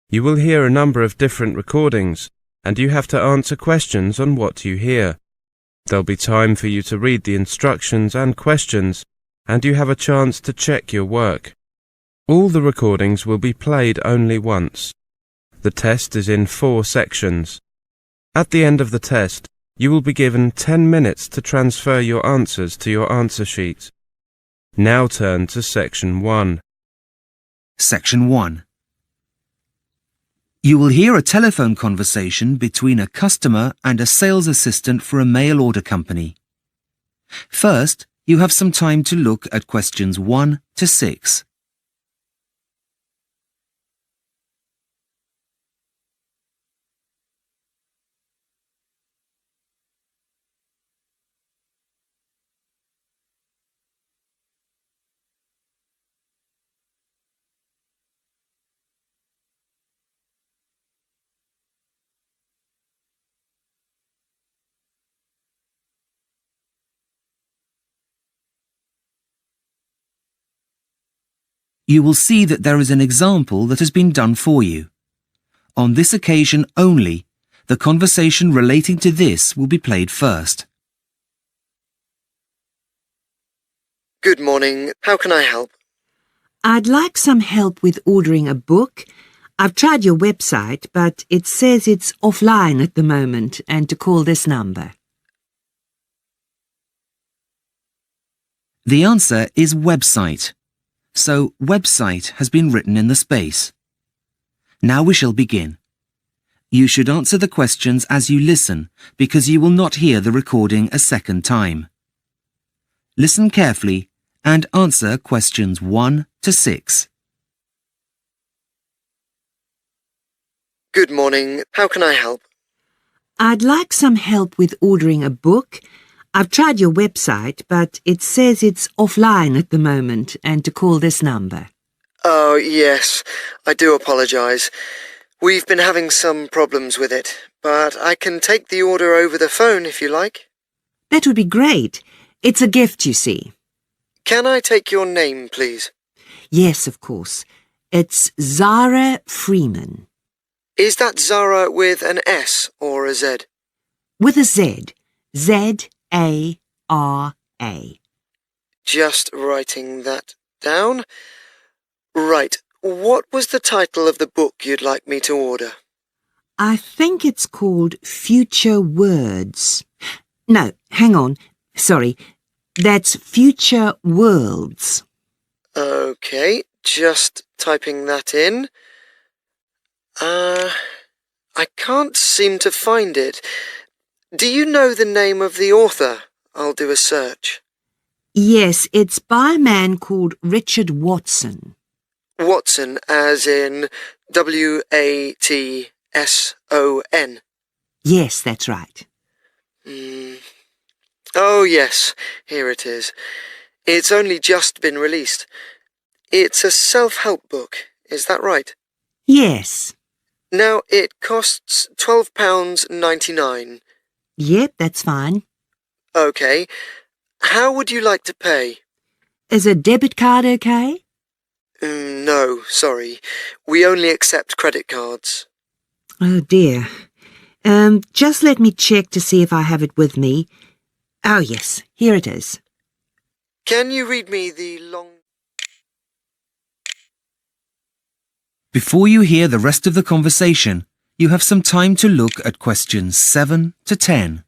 You will hear a number of different recordings, and you have to answer questions on what you hear. There'll be time for you to read the instructions and questions, and you have a chance to check your work. All the recordings will be played only once. The test is in 4 sections. At the end of the test, you will be given 10 minutes to transfer your answers to your answer sheet. Now turn to Section 1. Section 1. You will hear a telephone conversation between a customer and a sales assistant for a mail order company. First, you have some time to look at questions 1 to 6. You will see that there is an example that has been done for you. On this occasion only, the conversation relating to this will be played first. Good morning. How can I help? I'd like some help with ordering a book. I've tried your website, but it says it's offline at the moment and to call this number. The answer is website. So website has been written in the space. Now we shall begin. You should answer the questions as you listen because you will not hear the recording a second time. Listen carefully and answer questions 1 to 6. Good morning. How can I help? I'd like some help with ordering a book. I've tried your website, but it says it's offline at the moment and to call this number. Oh, yes. I do apologise. We've been having some problems with it, but I can take the order over the phone if you like. That would be great. It's a gift, you see. Can I take your name, please? Yes, of course. It's Zara Freeman. Is that Zara with an S or a Z? With a Z. Z-A-R-A. Just writing that down. Right. What was the title of the book you'd like me to order? I think it's called Future Words. No, hang on. Sorry. That's Future Worlds. Okay, just typing that in. I can't seem to find it. Do you know the name of the author? I'll do a search. Yes, it's by a man called Richard Watson. Watson, as in W-A-T-S-O-N. Yes, that's right. Oh, yes, here it is. It's only just been released. It's a self-help book, is that right? Yes. Now, it costs £12.99. Yep, that's fine. OK. How would you like to pay? Is a debit card okay? No, sorry. We only accept credit cards. Oh, dear. Just let me check to see if I have it with me. Oh, yes, here it is. Can you read me the long... Before you hear the rest of the conversation, you have some time to look at questions 7 to 10.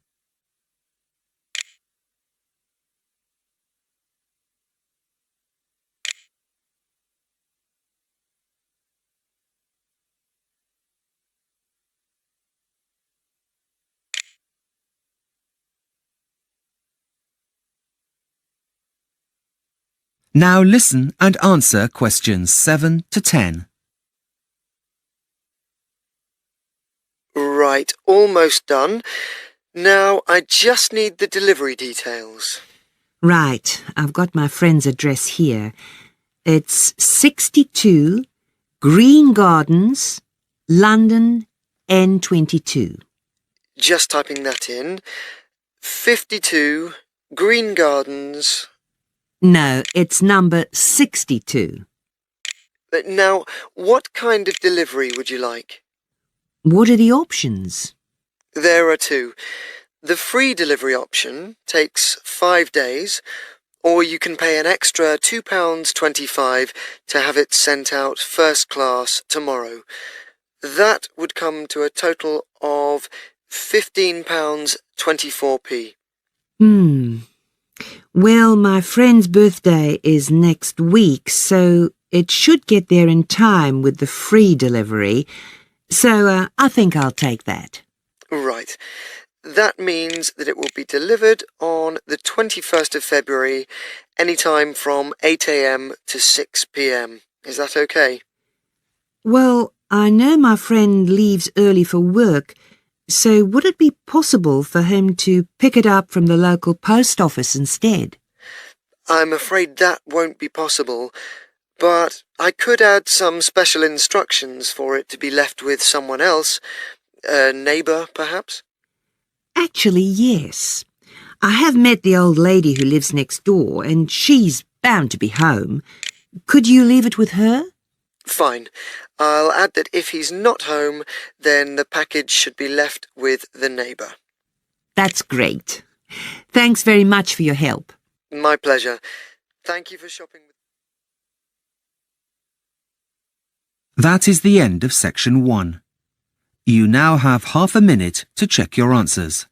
Now listen and answer questions 7 to 10. Right, almost done. Now I just need the delivery details. Right, I've got my friend's address here. It's 62 Green Gardens, London, N22. Just typing that in. 52 Green Gardens... No, it's number 62. Now, what kind of delivery would you like? What are the options? There are two. The free delivery option takes 5 days, or you can pay an extra £2.25 to have it sent out first class tomorrow. That would come to a total of £15.24p. Well, my friend's birthday is next week, so it should get there in time with the free delivery. So I think I'll take that. Right. That means that it will be delivered on the 21st of February, any time from 8 a.m. to 6 p.m. Is that okay? Well, I know my friend leaves early for work, so would it be possible for him to pick it up from the local post office instead? I'm afraid that won't be possible, but I could add some special instructions for it to be left with someone else, a neighbour, perhaps? Actually, yes. I have met the old lady who lives next door, and she's bound to be home. Could you leave it with her? Fine. I'll add that if he's not home, then the package should be left with the neighbour. That's great. Thanks very much for your help. My pleasure. Thank you for shopping with... That is the end of section 1. You now have half a minute to check your answers.